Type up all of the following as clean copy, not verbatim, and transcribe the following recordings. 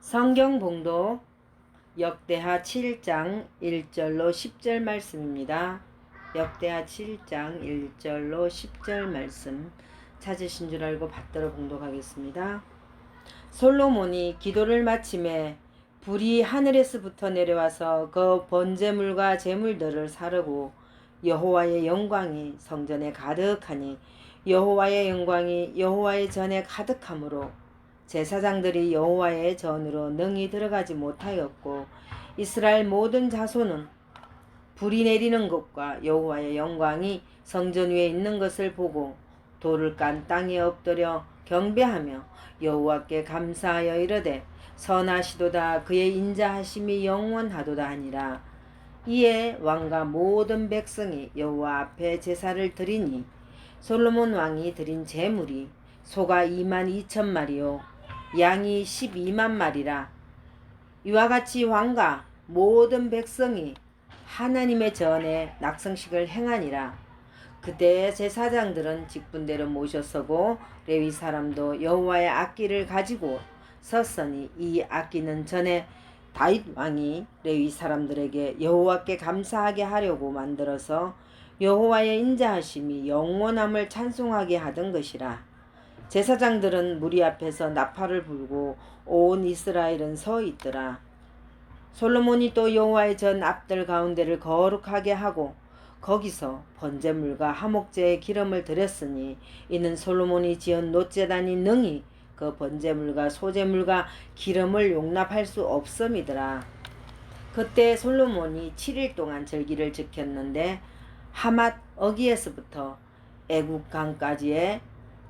성경 봉독 역대하 7장 1절로 10절 말씀입니다. 역대하 7장 1절로 10절 말씀 찾으신 줄 알고 받들어 봉독하겠습니다. 솔로몬이 기도를 마침에 불이 하늘에서부터 내려와서 그 번제물과 제물들을 사르고 여호와의 영광이 성전에 가득하니 여호와의 영광이 여호와의 전에 가득하므로 제사장들이 여호와의 전으로 능히 들어가지 못하였고 이스라엘 모든 자손은 불이 내리는 것과 여호와의 영광이 성전 위에 있는 것을 보고 돌을 깐 땅에 엎드려 경배하며 여호와께 감사하여 이르되 선하시도다 그의 인자하심이 영원하도다 하니라. 이에 왕과 모든 백성이 여호와 앞에 제사를 드리니 솔로몬 왕이 드린 제물이 소가 22,000마리요 양이 12만 마리라. 이와 같이 왕과 모든 백성이 하나님의 전에 낙성식을 행하니라. 그때 제사장들은 직분대로 모셔서고 레위 사람도 여호와의 악기를 가지고 섰으니 이 악기는 전에 다윗 왕이 레위 사람들에게 여호와께 감사하게 하려고 만들어서 여호와의 인자하심이 영원함을 찬송하게 하던 것이라. 제사장들은 무리 앞에서 나팔을 불고 온 이스라엘은 서 있더라. 솔로몬이 또 여호와의 전 앞들 가운데를 거룩하게 하고 거기서 번제물과 화목제의 기름을 드렸으니 이는 솔로몬이 지은 놋제단이 능히 그 번제물과 소제물과 기름을 용납할 수 없음이더라. 그때 솔로몬이 7일 동안 절기를 지켰는데 하맛 어기에서부터 애국강까지의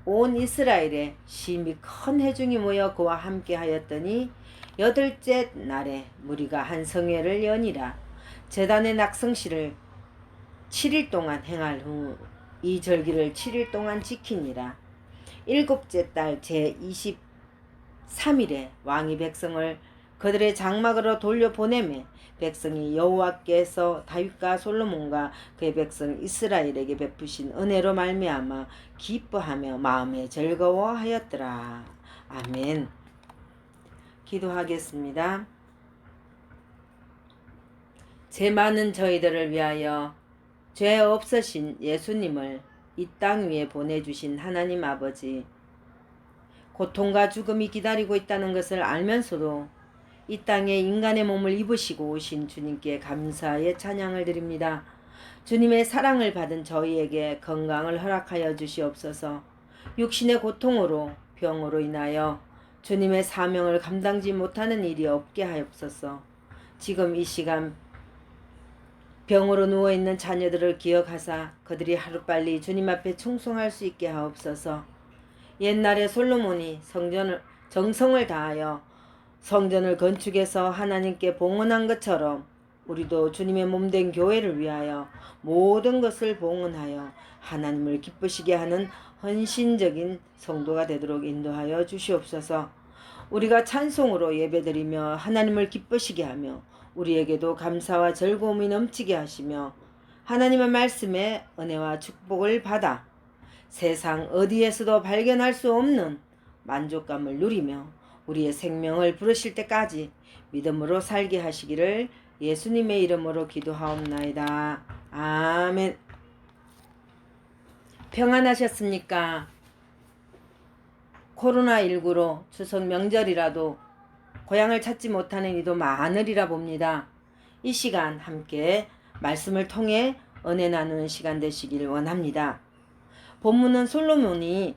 온 이스라엘에 심히 큰 회중이 모여 그와 함께 하였더니 8째 날에 무리가 한 성회를 여니라. 제단의 낙성시를 7일 동안 행할 후 이 절기를 7일 동안 지키니라. 7째 달 제23일에 왕이 백성을 그들의 장막으로 돌려보내매 백성이 여호와께서 다윗과 솔로몬과 그의 백성 이스라엘에게 베푸신 은혜로 말미암아 기뻐하며 마음에 즐거워하였더라. 아멘. 기도하겠습니다. 죄 많은 저희들을 위하여 죄 없으신 예수님을 이 땅 위에 보내주신 하나님 아버지, 고통과 죽음이 기다리고 있다는 것을 알면서도 이 땅에 인간의 몸을 입으시고 오신 주님께 감사의 찬양을 드립니다. 주님의 사랑을 받은 저희에게 건강을 허락하여 주시옵소서. 육신의 고통으로 병으로 인하여 주님의 사명을 감당지 못하는 일이 없게 하옵소서. 지금 이 시간 병으로 누워있는 자녀들을 기억하사 그들이 하루빨리 주님 앞에 충성할 수 있게 하옵소서. 옛날에 솔로몬이 정성을 다하여 성전을 건축해서 하나님께 봉헌한 것처럼 우리도 주님의 몸된 교회를 위하여 모든 것을 봉헌하여 하나님을 기쁘시게 하는 헌신적인 성도가 되도록 인도하여 주시옵소서. 우리가 찬송으로 예배드리며 하나님을 기쁘시게 하며 우리에게도 감사와 즐거움이 넘치게 하시며 하나님의 말씀에 은혜와 축복을 받아 세상 어디에서도 발견할 수 없는 만족감을 누리며 우리의 생명을 부르실 때까지 믿음으로 살게 하시기를 예수님의 이름으로 기도하옵나이다. 아멘. 평안하셨습니까? 코로나19로 추석 명절이라도 고향을 찾지 못하는 이도 많으리라 봅니다. 이 시간 함께 말씀을 통해 은혜 나누는 시간 되시길 원합니다. 본문은 솔로몬이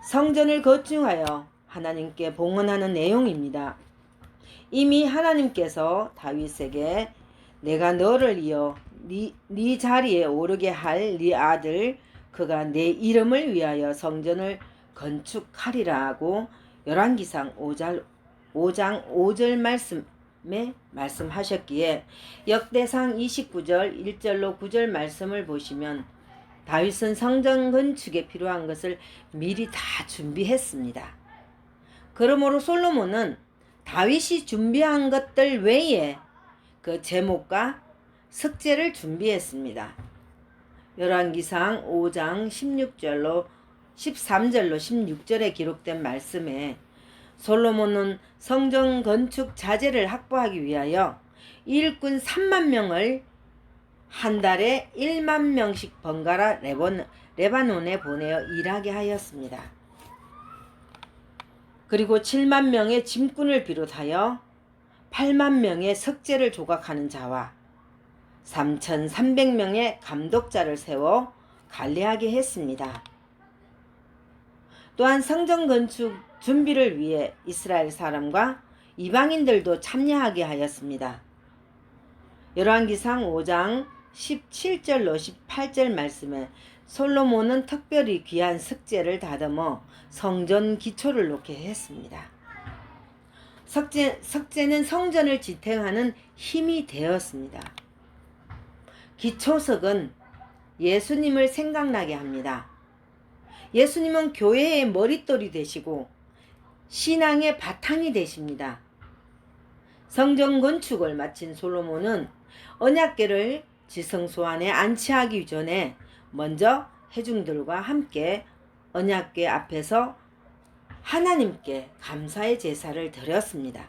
성전을 건축하여 하나님께 봉헌하는 내용입니다. 이미 하나님께서 다윗에게 내가 너를 이어 네 자리에 오르게 할 네 아들 그가 내 이름을 위하여 성전을 건축하리라 하고 열왕기상 5장 5절 말씀에 말씀하셨기에 역대상 29절 1절로 9절 말씀을 보시면 다윗은 성전 건축에 필요한 것을 미리 다 준비했습니다. 그러므로 솔로몬은 다윗이 준비한 것들 외에 그 제목과 석재를 준비했습니다. 열왕기상 5장 13절로 16절에 기록된 말씀에 솔로몬은 성전 건축 자재를 확보하기 위하여 일꾼 3만 명을 한 달에 1만 명씩 번갈아 레바논에 보내어 일하게 하였습니다. 그리고 7만 명의 짐꾼을 비롯하여 8만 명의 석재를 조각하는 자와 3,300명의 감독자를 세워 관리하게 했습니다. 또한 성전 건축 준비를 위해 이스라엘 사람과 이방인들도 참여하게 하였습니다. 열왕기상 5장 17절로 18절 말씀에 솔로몬은 특별히 귀한 석재를 다듬어 성전 기초를 놓게 했습니다. 석재는 성전을 지탱하는 힘이 되었습니다. 기초석은 예수님을 생각나게 합니다. 예수님은 교회의 머릿돌이 되시고 신앙의 바탕이 되십니다. 성전 건축을 마친 솔로몬은 언약궤를 지성소 안에 안치하기 전에 먼저 회중들과 함께 언약궤 앞에서 하나님께 감사의 제사를 드렸습니다.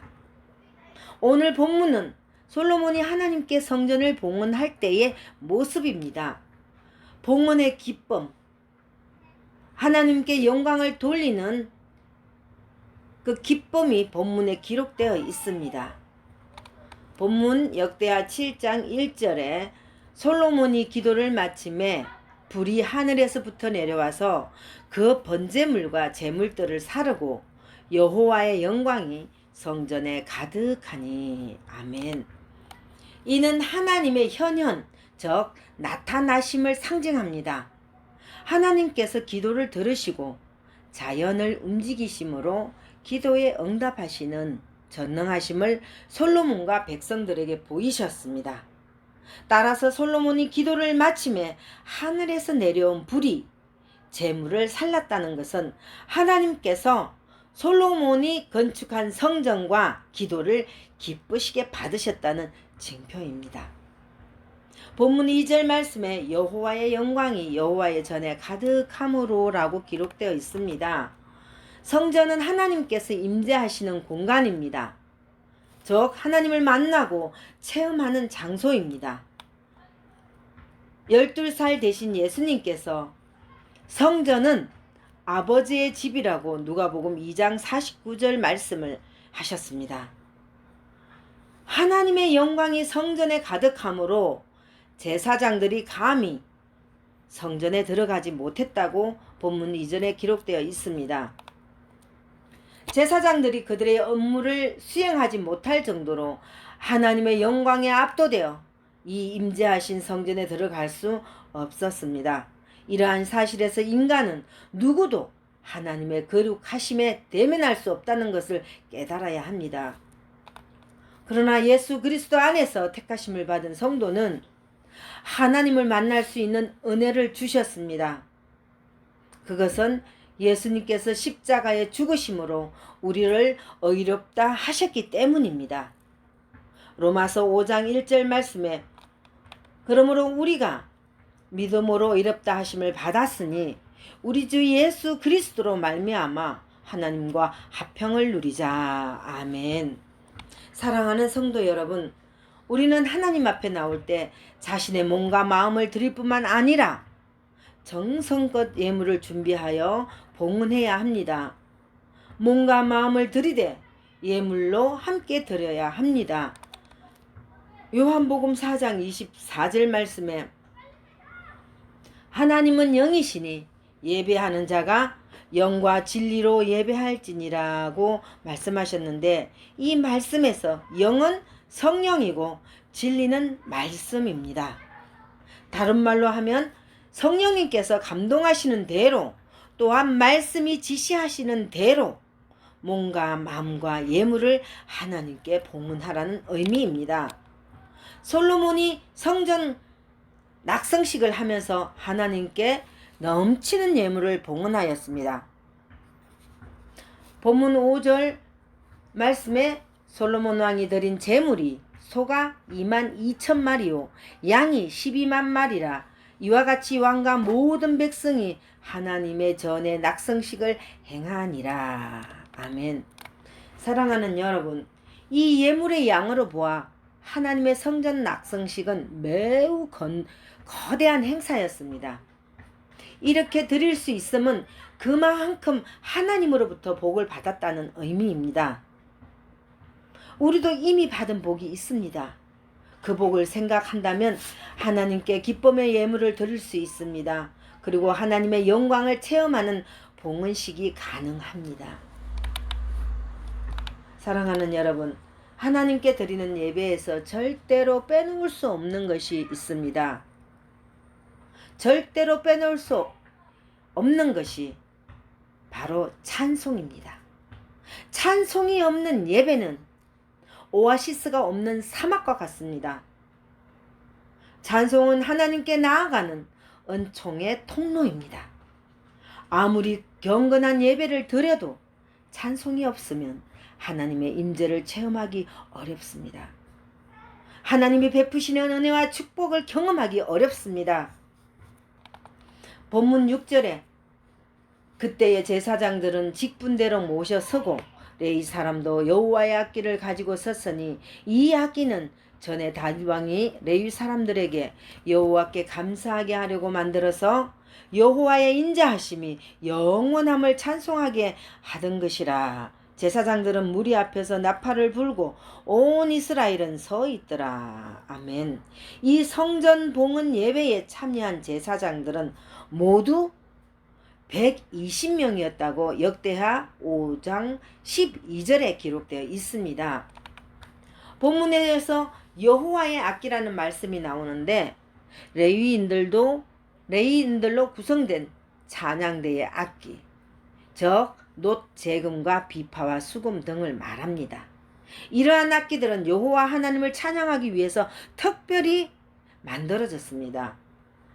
오늘 본문은 솔로몬이 하나님께 성전을 봉헌할 때의 모습입니다. 봉헌의 기쁨, 하나님께 영광을 돌리는 그 기쁨이 본문에 기록되어 있습니다. 본문 역대하 7장 1절에 솔로몬이 기도를 마침에 불이 하늘에서부터 내려와서 그 번제물과 제물들을 사르고 여호와의 영광이 성전에 가득하니. 아멘. 이는 하나님의 현현, 즉 나타나심을 상징합니다. 하나님께서 기도를 들으시고 자연을 움직이심으로 기도에 응답하시는 전능하심을 솔로몬과 백성들에게 보이셨습니다. 따라서 솔로몬이 기도를 마침에 하늘에서 내려온 불이 제물을 살랐다는 것은 하나님께서 솔로몬이 건축한 성전과 기도를 기쁘시게 받으셨다는 징표입니다. 본문 2절 말씀에 여호와의 영광이 여호와의 전에 가득함으로 라고 기록되어 있습니다. 성전은 하나님께서 임재하시는 공간입니다. 즉 하나님을 만나고 체험하는 장소입니다. 12살 되신 예수님께서 성전은 아버지의 집이라고 누가복음 2장 49절 말씀을 하셨습니다. 하나님의 영광이 성전에 가득하므로 제사장들이 감히 성전에 들어가지 못했다고 본문 이전에 기록되어 있습니다. 제사장들이 그들의 업무를 수행하지 못할 정도로 하나님의 영광에 압도되어 이 임재하신 성전에 들어갈 수 없었습니다. 이러한 사실에서 인간은 누구도 하나님의 거룩하심에 대면할 수 없다는 것을 깨달아야 합니다. 그러나 예수 그리스도 안에서 택하심을 받은 성도는 하나님을 만날 수 있는 은혜를 주셨습니다. 그것은 예수님께서 십자가에 죽으심으로 우리를 의롭다 하셨기 때문입니다. 로마서 5장 1절 말씀에 그러므로 우리가 믿음으로 의롭다 하심을 받았으니 우리 주 예수 그리스도로 말미암아 하나님과 화평을 누리자. 아멘. 사랑하는 성도 여러분, 우리는 하나님 앞에 나올 때 자신의 몸과 마음을 드릴 뿐만 아니라 정성껏 예물을 준비하여 봉헌해야 합니다. 몸과 마음을 드리되 예물로 함께 드려야 합니다. 요한복음 4장 24절 말씀에 하나님은 영이시니 예배하는 자가 영과 진리로 예배할지니라고 말씀하셨는데, 이 말씀에서 영은 성령이고 진리는 말씀입니다. 다른 말로 하면 성령님께서 감동하시는 대로, 또한 말씀이 지시하시는 대로 몸과 마음과 예물을 하나님께 봉헌하라는 의미입니다. 솔로몬이 성전 낙성식을 하면서 하나님께 넘치는 예물을 봉헌하였습니다. 본문 5절 말씀에 솔로몬 왕이 드린 제물이 소가 22,000마리요 양이 12만 마리라. 이와 같이 왕과 모든 백성이 하나님의 전에 낙성식을 행하니라. 아멘. 사랑하는 여러분, 이 예물의 양으로 보아 하나님의 성전 낙성식은 매우 거대한 행사였습니다. 이렇게 드릴 수 있음은 그만큼 하나님으로부터 복을 받았다는 의미입니다. 우리도 이미 받은 복이 있습니다. 그 복을 생각한다면 하나님께 기쁨의 예물을 드릴 수 있습니다. 그리고 하나님의 영광을 체험하는 봉헌식이 가능합니다. 사랑하는 여러분, 하나님께 드리는 예배에서 절대로 빼놓을 수 없는 것이 있습니다. 절대로 빼놓을 수 없는 것이 바로 찬송입니다. 찬송이 없는 예배는 오아시스가 없는 사막과 같습니다. 찬송은 하나님께 나아가는 은총의 통로입니다. 아무리 경건한 예배를 드려도 찬송이 없으면 하나님의 임재를 체험하기 어렵습니다. 하나님이 베푸시는 은혜와 축복을 경험하기 어렵습니다. 본문 6절에 그때의 제사장들은 직분대로 모셔 서고 레위 사람도 여호와의 악기를 가지고 섰으니 이 악기는 전에 다윗 왕이 레위 사람들에게 여호와께 감사하게 하려고 만들어서 여호와의 인자하심이 영원함을 찬송하게 하던 것이라. 제사장들은 무리 앞에서 나팔을 불고 온 이스라엘은 서 있더라. 아멘. 이 성전 봉헌 예배에 참여한 제사장들은 모두 120명이었다고 역대하 5장 12절에 기록되어 있습니다. 본문에서 여호와의 악기라는 말씀이 나오는데 레위인들로 구성된 찬양대의 악기, 즉 놋, 재금과 비파와 수금 등을 말합니다. 이러한 악기들은 여호와 하나님을 찬양하기 위해서 특별히 만들어졌습니다.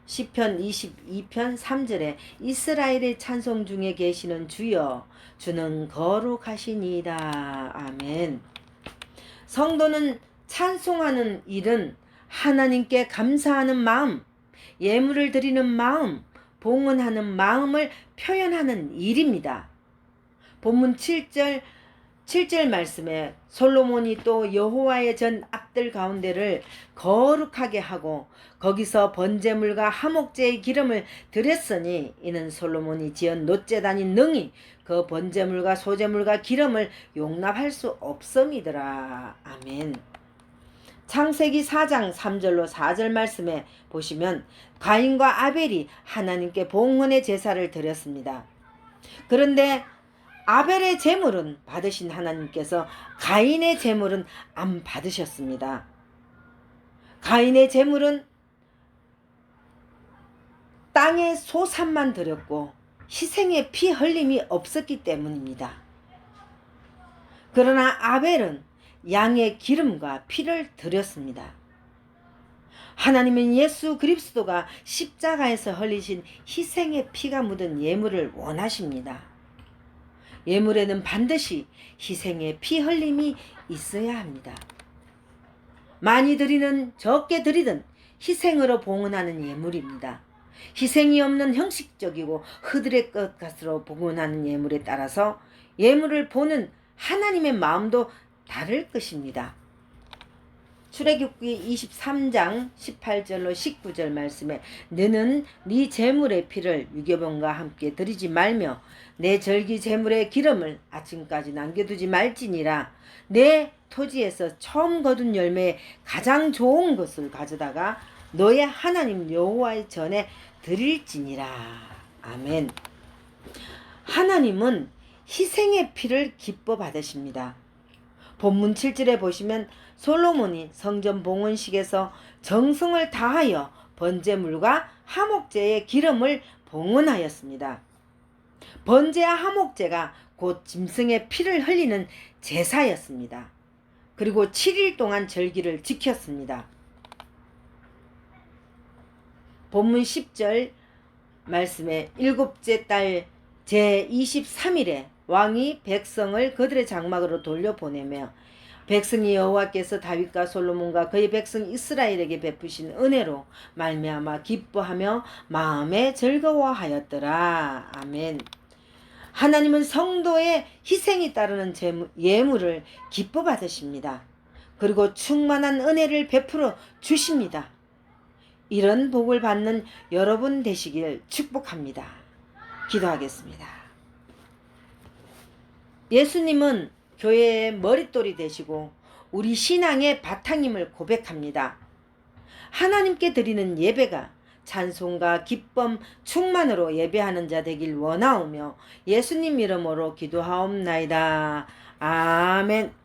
시편 22편 3절에 이스라엘의 찬송 중에 계시는 주여 주는 거룩하시니이다. 아멘. 성도는 찬송하는 일은 하나님께 감사하는 마음, 예물을 드리는 마음, 봉헌하는 마음을 표현하는 일입니다. 본문 7절 말씀에 솔로몬이 또 여호와의 전 악들 가운데를 거룩하게 하고 거기서 번제물과 화목제의 기름을 드렸으니 이는 솔로몬이 지은 놋제단이 능히 그 번제물과 소제물과 기름을 용납할 수 없음이더라. 아멘. 창세기 4장 3절로 4절 말씀에 보시면 가인과 아벨이 하나님께 봉헌의 제사를 드렸습니다. 그런데 아벨의 제물은 받으신 하나님께서 가인의 제물은 안 받으셨습니다. 가인의 제물은 땅의 소산만 드렸고 희생의 피 흘림이 없었기 때문입니다. 그러나 아벨은 양의 기름과 피를 드렸습니다. 하나님은 예수 그리스도가 십자가에서 흘리신 희생의 피가 묻은 예물을 원하십니다. 예물에는 반드시 희생의 피 흘림이 있어야 합니다. 많이 드리는 적게 드리든 희생으로 봉헌하는 예물입니다. 희생이 없는 형식적이고 흐드렛 것으로 봉헌하는 예물에 따라서 예물을 보는 하나님의 마음도 다를 것입니다. 출애굽기 23장 18절로 19절 말씀에 너는 네 제물의 피를 유교병과 함께 드리지 말며 내 절기 제물의 기름을 아침까지 남겨두지 말지니라. 내 토지에서 처음 거둔 열매의 가장 좋은 것을 가져다가 너의 하나님 여호와의 전에 드릴지니라. 아멘. 하나님은 희생의 피를 기뻐 받으십니다. 본문 7절에 보시면 솔로몬이 성전 봉헌식에서 정성을 다하여 번제물과 화목제의 기름을 봉헌하였습니다. 번제와 화목제가 곧 짐승의 피를 흘리는 제사였습니다. 그리고 7일 동안 절기를 지켰습니다. 본문 10절 말씀에 일곱째 달 제23일에 왕이 백성을 그들의 장막으로 돌려보내며 백성이 여호와께서 다윗과 솔로몬과 그의 백성 이스라엘에게 베푸신 은혜로 말미암아 기뻐하며 마음에 즐거워하였더라. 아멘. 하나님은 성도의 희생이 따르는 예물을 기뻐 받으십니다. 그리고 충만한 은혜를 베풀어 주십니다. 이런 복을 받는 여러분 되시길 축복합니다. 기도하겠습니다. 예수님은 교회의 머릿돌이 되시고 우리 신앙의 바탕임을 고백합니다. 하나님께 드리는 예배가 찬송과 기쁨 충만으로 예배하는 자 되길 원하오며 예수님 이름으로 기도하옵나이다. 아멘.